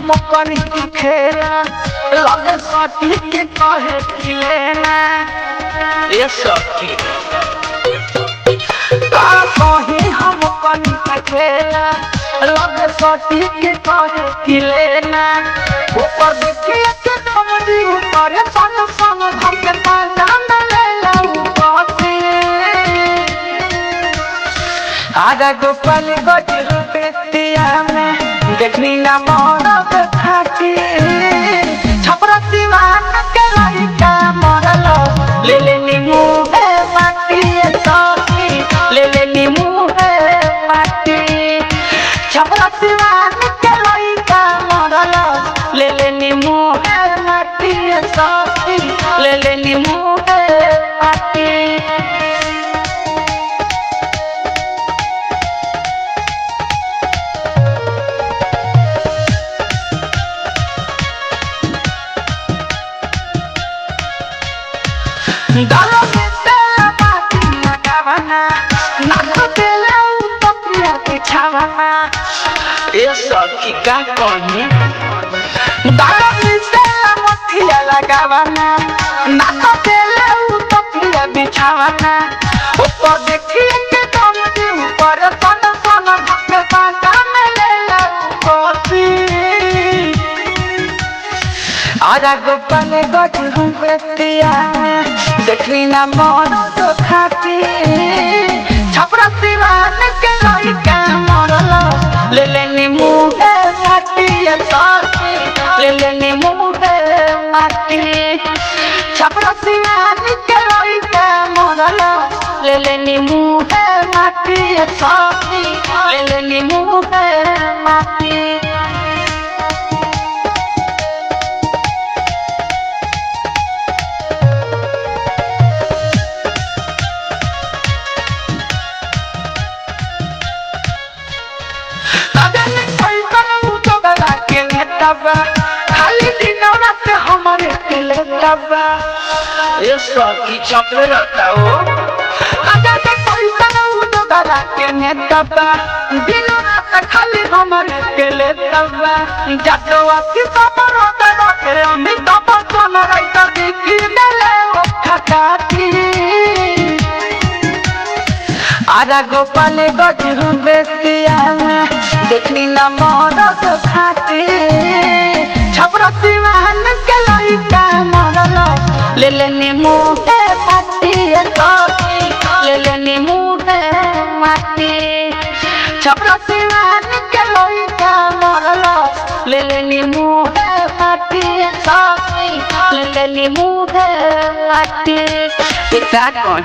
हम करी खेला लगे सती के कहे खिलेना ये सखी का कही हम करी खेला लगे सती के कहे खिलेना ऊपर देखिए के कमरी ऊपर सन सन धमके पाजा में ले लाऊ बसे आजा गोपाल गज पेटिया में देखनी ना मौत खाती छपरा दीवान के लड़का मरल ले लेनी मुँह माटी सखी ले लेनी मुँह माटी छपरा दीवान के लड़का मरल ले लेनी मुँह माटी सखी ले लेनी मुँह माटी डालो में तेल बाटी लगावना नाक तेल उतपिया बिछावना ये सखी का कहनी डालो में तेल मथिया लगावना नाक तेल उतपिया बिछावना ऊपर देखिए के कमरी ऊपर सन सन धक्के पाटा में ले कोसी आजा गोपाल गज पेटिया देखली ना मन तो खाती छपरा दीवान के लड़का मरल ले लेनी मुँह माटी सखी ले लेनी मुँह माटी छपरा दीवान के लड़का मरल ले लेनी मुँह माटी सखी ले लेनी मुँह माटी खाली दिन रात हमारे दिल दबा ये सखी चपले रहता हो आजा के पैसा न उतो गला के ने दबा दिन रात खाली हमारे दिल दबा जातो आती समरो दबा के हम दबा सोना राइता देखी देले ओ खटाती आजा गोपाल गज बेटिया देखनी ना मौत खाती छपरा दीवान के लड़का मरल ले लेनी मुँह माटी सखी ले लेनी मुँह माटी छपरा दीवान के लड़का मरल ले लेनी मुँह माटी सखी ले लेनी मुँह माटी पिता कौन